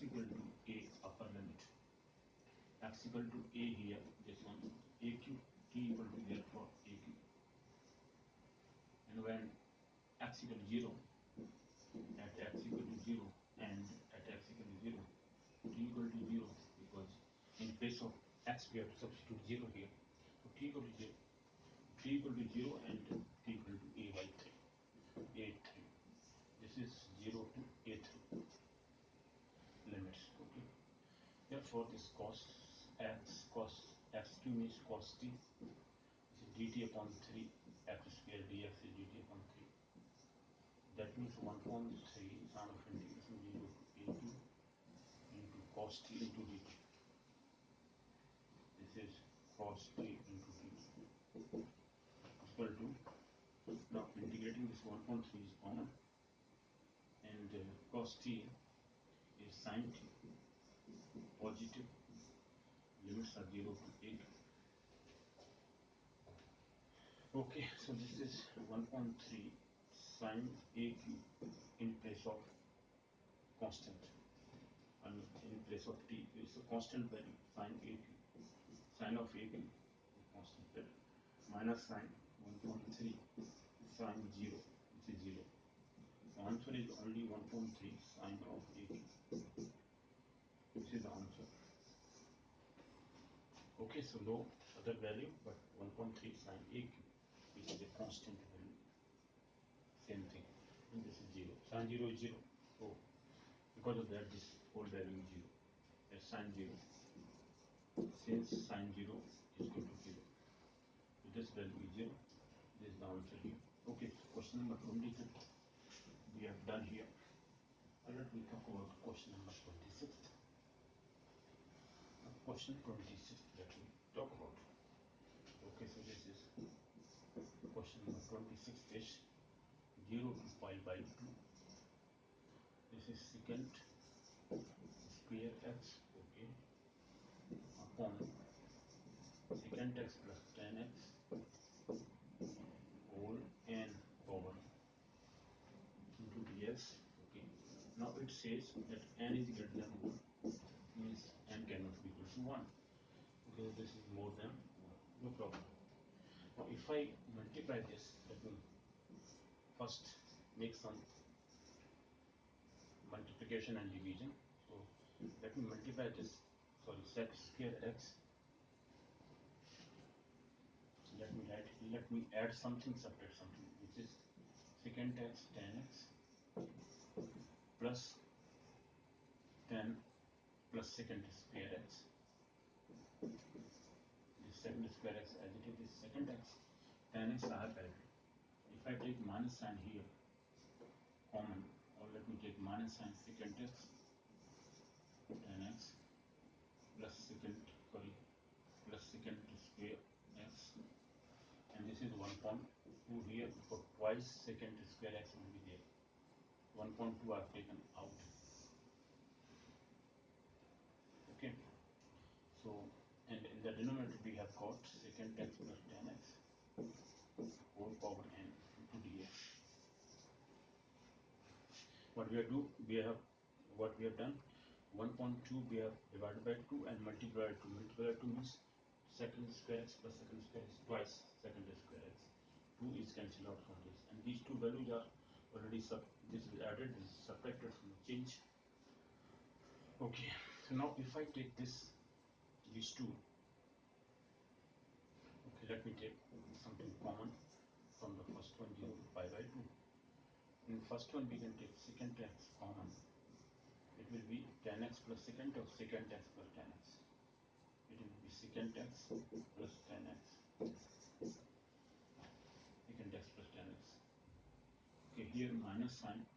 equal to a upper limit. X equal to a here, this one a cube, t equal to therefore a cube. And when x equal to 0, at x equal to 0 and at x equal to 0, t equal to 0, because in place of x we have to substitute 0 here. So t equal to 0, t equal to 0 and t equal to a by 3, a3. This is 0 to a3 limits. Okay. Therefore, this cos x2 means cos t is dt upon 3 x square dx is dt upon 3. That means 1 upon 3 sine of integration 0 to a2 into cos t into dt. This is cos t into dt equal to, now integrating this 1 upon 3 is common, and cos t is sine t, positive, limits are 0 to 8. Okay, so this is 1.3 sine a cube in place of constant, and in place of t is a constant value, sine a cube, sine of a cube, constant value, minus sine 1.3 sine 0, which is 0. The answer is only 1.3 sine of a cube. This is the answer. Okay, so no other value but 1.3 sine a cube, which is a constant value. Same thing. And this is 0. Sine 0 is 0. So because of that, this whole value is 0. That's sine 0. Since sine 0 is equal to 0, so this value is 0. This is the answer here. Okay, so question number 22 we have done here. Let me talk about question number 26. Question 26, let me talk about. Okay, so this is question number 26 is 0 to pi by 2. This is secant square x, okay, upon secant x plus tan x whole n power into dx. Okay, now it says that n is greater than 1, means n cannot be equal to 1. Okay, this is more than 1, no problem. Now if I multiply this, let me first make some multiplication and division. So let me multiply this, sorry, sec square x. Let me add something, subtract something, which is secant x tan x plus tan plus secant square x. This secant square x as it is secant x, tan x are parallel. If I take minus sign here common, or let me take minus sign secant x tan x plus secant square x, and this is 1.2 here, for twice secant square x will be there. 1.2 are taken out. Okay, so and in the denominator we have got secant x plus tan x whole power n into dx. What we have done, 1.2 we have divided by 2 and multiplied 2. Multiplied 2 means secant square x plus secant square x twice secant square x. 2 is cancelled out from this, and these two values are already this is added, this is subtracted from the change. Okay, so now if I take these two, okay, let me take something common from the first one, 0 to pi by 2. In the first one we can take secant x common. It will be tan x plus secant, or secant x plus tan x. It will be secant x plus tan x. Secant x plus tan x. Okay, here minus sign,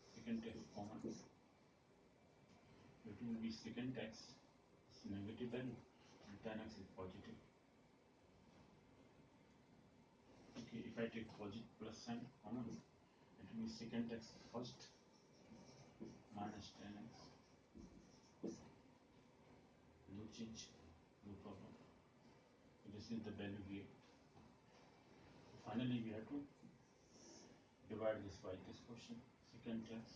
secant x common. It will be secant x is negative value and tan x is positive. Okay, if I take positive plus sign common, it will be secant x first minus tan x. No change, no problem. This is the value here. Finally, we have to divide this by this portion, secant x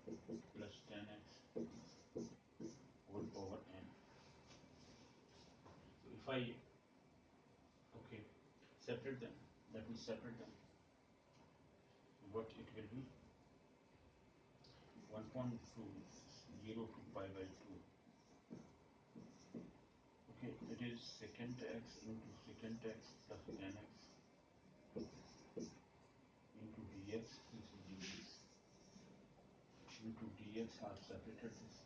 plus 10x whole power n. So if I separate them, let me separate them. What it will be? 1.2 0 to pi by 2. Okay, it is secant x into secant x plus 10x into dx. This is dx into dx. I have separated this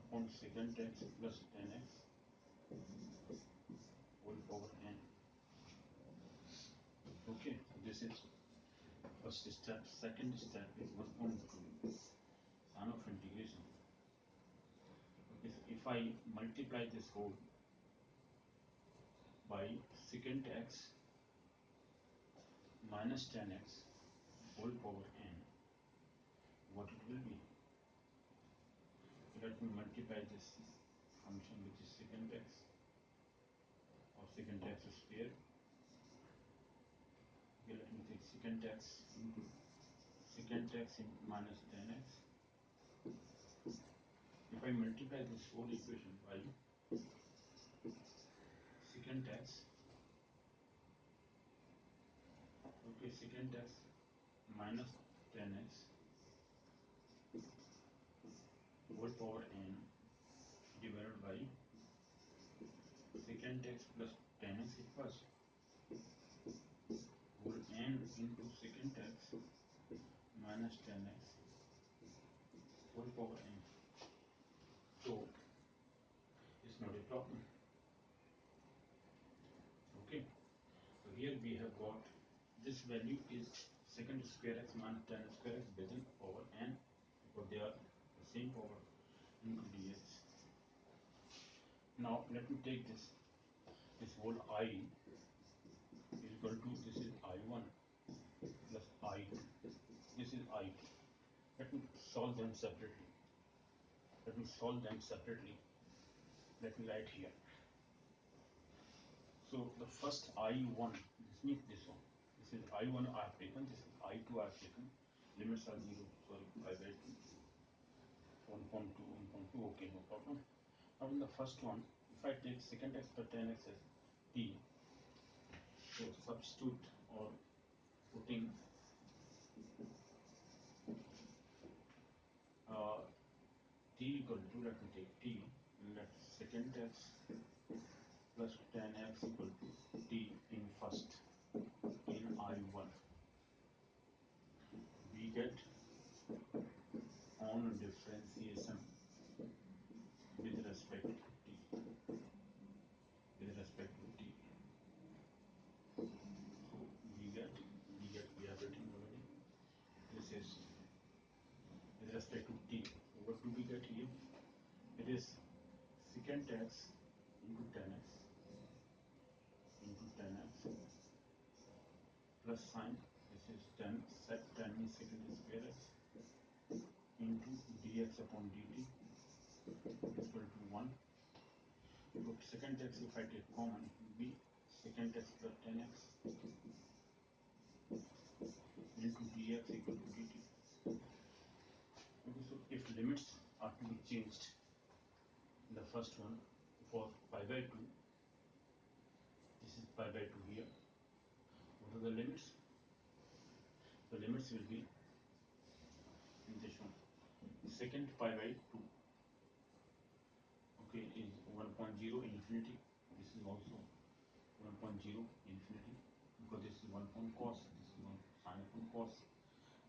upon secant x plus 10x whole power n. Okay, this is first step. Second step is 1.2 sine of integration. Okay, so if I multiply this whole by secant x minus 10x whole power n, what it will be? Let me multiply this function, which is secant x or secant x square. Okay, let me take secant x into secant x in minus 10x. If I multiply this whole equation by secant x, okay, secant x minus 10x whole power n divided by secant x plus 10x equals whole n into secant x minus 10x whole power n. So it's not a problem. Okay, so here we have got this value is secant square x minus 10 square x within power n, because they are the same power, into dx. Now let me take this whole I is equal to, this is I1 plus I2, this is I2. Let me solve them separately. Let me solve them separately. Let me write here. So the first I1, this means this one. This is I1 I have taken, this is I2 I have taken. Limits are 0, sorry, I by 2. 1.2, 1.2, okay, no problem. Now in the first one, if I take secant x plus 10x as t, so substitute or putting t equal to, let me take t, let secant x plus 10x equal to t in first, in I1. We get on differentiation with respect to t, with respect to t. So we have written already. This is with respect to t. So what do we get here? It is secant x into 10x into 10x plus sine, this is 10, set 10 means secant square x into dx upon dt equal to 1. So secant x, if I take common, it will be secant x plus 10x into dx equal to dt. Okay, so if limits are to be changed in the first one for pi by 2, this is pi by 2 here. What are the limits? The limits will be in this one. Secant pi by 2, okay, is 1.0 infinity. This is also 1.0 infinity, because this is 1 cos, this is 1 sine upon cos.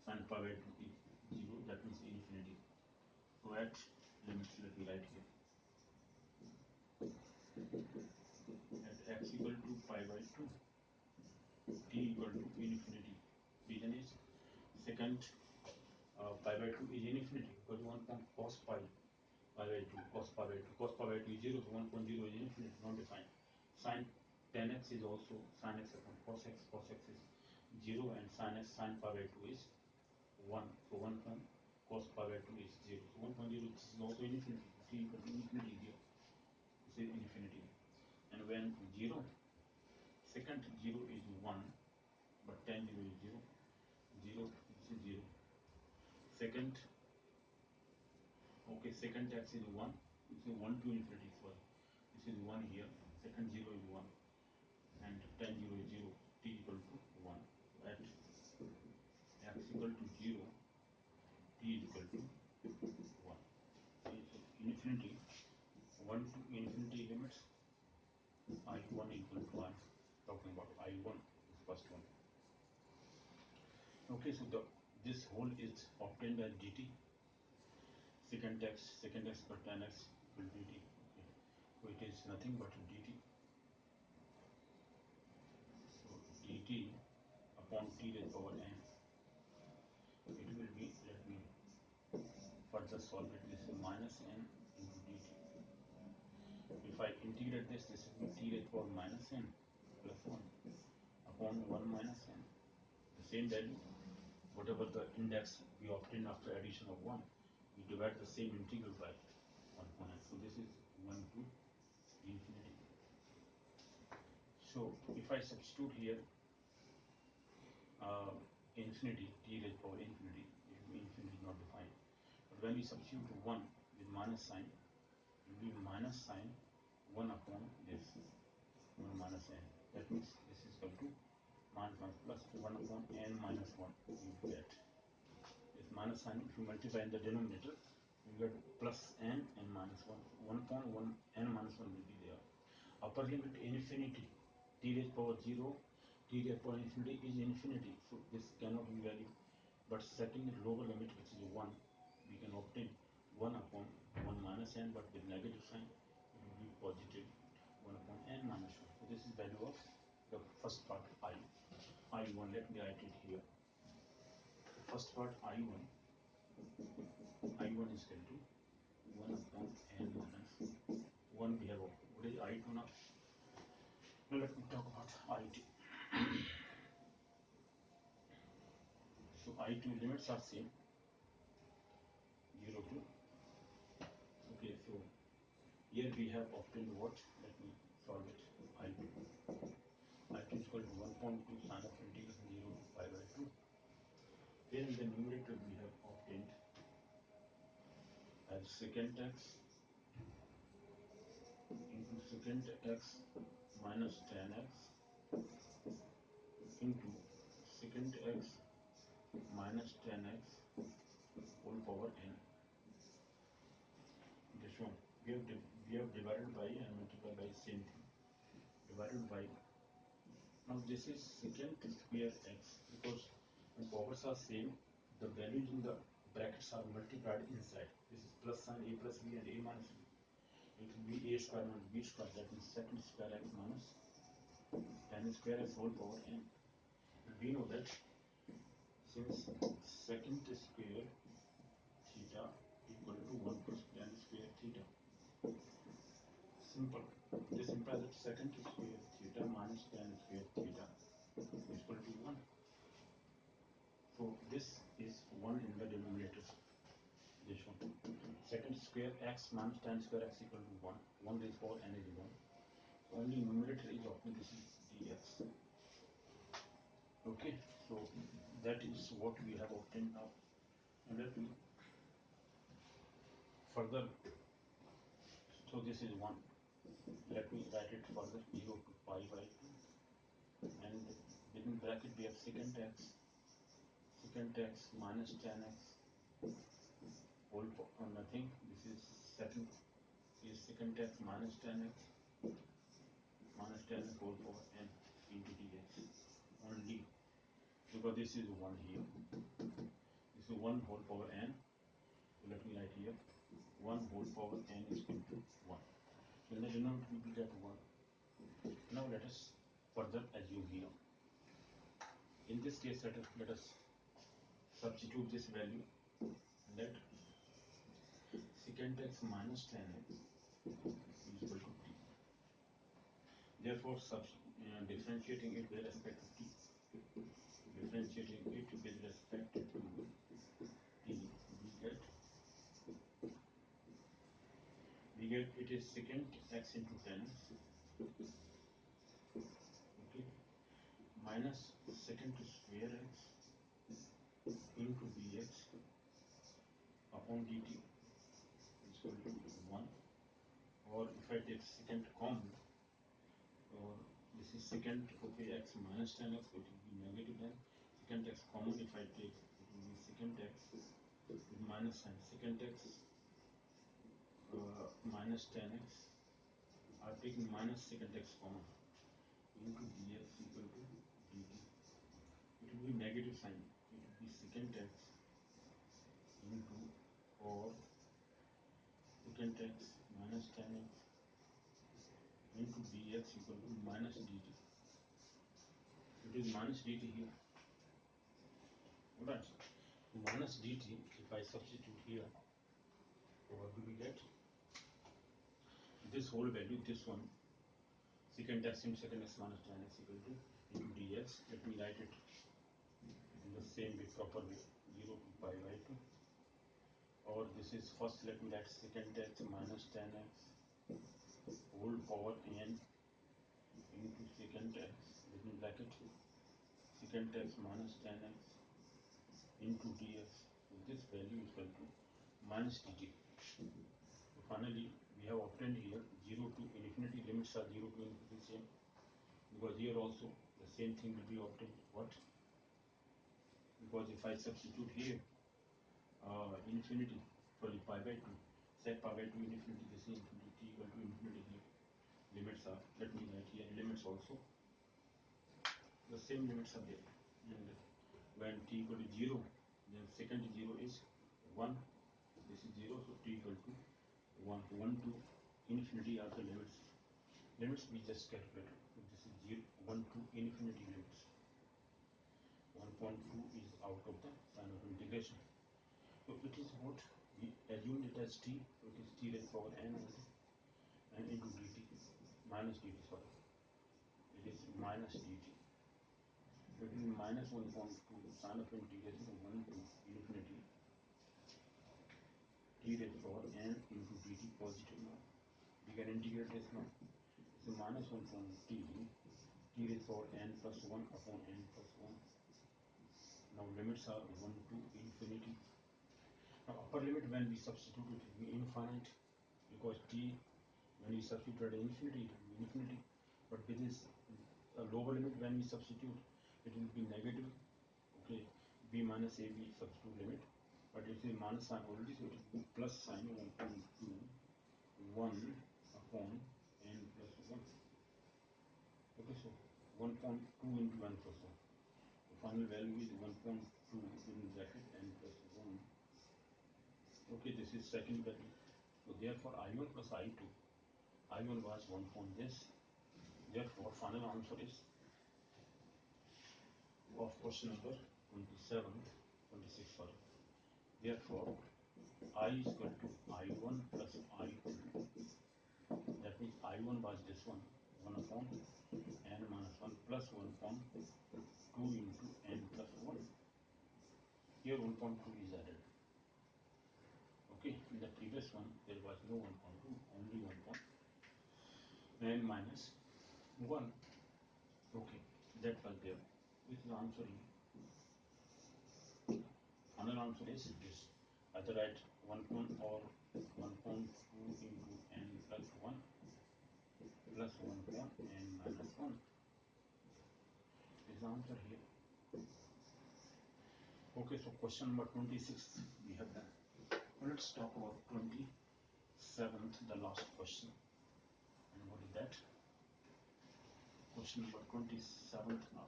Sine pi by 2 is 0, that means infinity. So at limits, let me write here. At x equal to pi by 2, t equal to infinity. Reason is secant pi by 2 is infinity, because 1 cos pi by 2, cos pi by 2, cos pi by 2 is 0, so 1.0 is infinity, not defined. Sine 10x is also sin x upon cos x is 0, and sin x, sin pi by 2 is 1, so 1 cos pi by 2 is 0, so 1.0, this is also infinity, t equal to infinity here, this is infinity. And when 0, secant 0 is 1, but tan 0 is 0, 0, this is 0. Secant second x is 1, this is 1 to infinity, sorry, this is 1 here, second 0 is 1, and tan 0 is 0, t equal to 1. At x equal to 0, t is equal to 1. Okay, so infinity, 1 to infinity limits, I1 equal to 1, talking about I1 is first one. Okay, so this whole is obtained by dt, secant x per tan x equal to dt. Okay. So it is nothing but dt. So dt upon t raised power n. It will be, let me further solve it, this is minus n into dt. If I integrate this will be t raised power minus n plus 1 upon 1 minus n. The same value, whatever the index we obtain after addition of 1, we divide the same integral by 1 upon n. So this is 1 to infinity. So if I substitute here infinity, t raised power infinity, it will be infinity not defined. But when we substitute 1 with minus sign, it will be minus sign 1 upon this 1 minus n. That means this is equal to minus 1 plus 1 upon n minus 1. You get this minus sign. If you multiply in the denominator, you get plus n and minus 1. 1 upon 1 n minus 1 will be there. Upper limit infinity, t raised power 0, t raised power infinity is infinity. So this cannot be value. But setting the lower limit, which is 1, we can obtain 1 upon 1 minus n, but with negative sign, it will be positive 1 upon n minus 1. So this is value of the first part I1. Let me write it here. The first part I1 is equal to 1 upon n minus 1. We have what is I2 now? Now let me talk about I2. So I2 limits are same, 0 to, okay, so here we have obtained what? Let me solve it. I2 is equal to 1.2 sin of integration 0 to pi by 2. Here in the numerator we have obtained as secant x into secant x minus tan x into secant x minus tan x whole power n. This one we have divided by and multiplied by same thing. Divided by, now this is secant square x, because when powers are same, the values in the brackets are multiplied inside. This is plus sign, a plus b and a minus b. It will be a square minus b square, that means secant square x minus tan square x whole power n. And we know that since secant square theta equal to 1 plus tan square theta, simple. This implies that secant square theta minus tan square theta is equal to 1. So this is 1 in the denominator. This one. Secant square x minus tan square x equal to 1. 1 raised power n is 1. Only numerator is obtained. This is dx. Okay, so that is what we have obtained now. And let me further. So this is 1. Let me write it further, 0 to pi by 2. And within bracket we have secant x minus tan x whole power nothing. This is secant x minus tan x whole power n into dx. Only because this is 1 here. This is 1 whole power n. So let me write here 1 whole power n is equal to 1. So in the denominator we will get 1. Now let us further assume here. In this case, let us substitute this value. Let secant x minus tan x is equal to t. Therefore, differentiating it with respect to t. Differentiating it with respect to t, we get it is secant x into tan x, okay, minus secant square x into dx upon dt. equal to 1, or if I take secant common, or this is secant, okay, x minus 10x, it will be negative 10. Secant x common, if I take, it will be secant x with minus sign. Secant x minus 10x, are taking minus secant x common, into dx equal to dt. It will be negative sign. It will be secant x into, or secant x minus 10x into dx equal to minus dt. It is minus dt here. Alright. Minus dt, if I substitute here, what do we get? This whole value, this one, secant x into secant x minus 10x equal to into dx. Let me write it in the same way, proper way, 0 to pi by 2. Or this is, first let me write secant x minus 10x whole power n into secant x, let me bracket, secant x minus 10x into dx. So this value is equal to minus dt. So finally, we have obtained here 0 to infinity, limits are 0 to infinity same, because here also the same thing will be obtained. What? Because if I substitute here infinity, sorry, pi by 2, sec pi by 2 infinity, this is infinity, t equal to infinity here. Limits are, let me write here, limits also, the same limits are there. And when t equal to 0, then secant 0 is 1, this is 0, so t equal to 1 to infinity are the limits. Limits we just calculated. This is 0, 1 to infinity limits. 1.2 is out of the sign of integration. So it is what we assumed it as t, so it is t raised to power n only, and into dt, minus dt, sorry. It is minus dt. So it is minus 1.2 sign of integration of 1 to infinity t raised to power n into dt, positive now. We can integrate this now. So minus 1 from t raised to power n plus 1 upon n plus 1. Now limits are 1 to infinity. Now upper limit, when we substitute, it will be infinite, because t, when we substitute at infinity, it will be infinity. But with this lower limit, when we substitute, it will be negative. Okay, b minus a, b substitute limit, but it is minus sign already, so it will be plus sign 1.2 1 upon n plus 1. Okay, so 1.2 into n plus 1. The final value is 1.2 in bracket n plus 1. Okay, this is second value. So therefore I1 plus I2. I1 was 1 from this. Therefore final answer is of question number 26, sorry. Therefore I is equal to I1 plus I2. That means I1 was this one, 1 upon n minus 1 plus 1 upon 2 into n plus 1. Here 1.2 is added. Okay, in the previous one there was no 1.2, only 1. N minus 1. Okay, that was there. Which is answer here? Final answer is this. Either write 1 or 1.2 into n plus 1 plus 1 upon n minus 1. Is the answer here. Okay, so question number 26 we have done. Now let's talk about 27th, the last question. And what is that? Question number 27th now.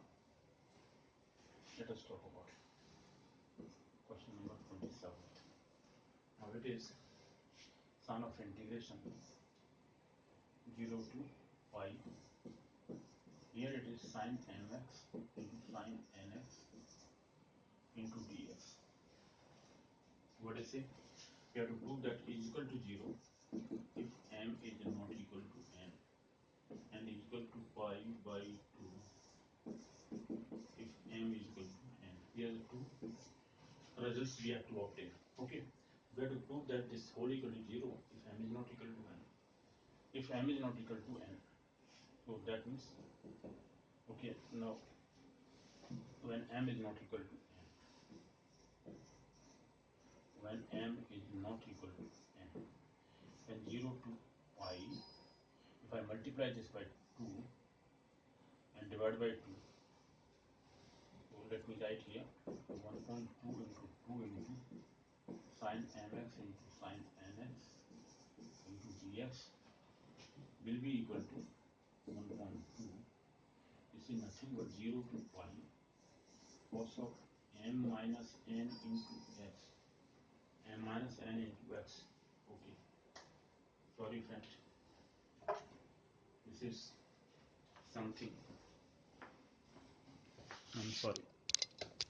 Let us talk about question number 27th. Now it is sign of integration 0 to pi. Here it is sin mx into sin nx into dx. What is it? We have to prove that is equal to 0 if m is not equal to n is equal to pi by 2 if m is equal to n. Here are the two results we have to obtain. Okay, we have to prove that this whole equal to 0 if m is not equal to n. If m is not equal to n, so that means, okay, now when m is not equal to n, when m is not equal to n, when 0 to pi, if I multiply this by 2 and divide by 2, so let me write here 1.2 into 2 into sin mx into sin nx into dx will be equal to 1.2. This is nothing but 0 to pi cos of m minus n into x. M minus n into x. Okay. Sorry friend. This is something. I'm sorry.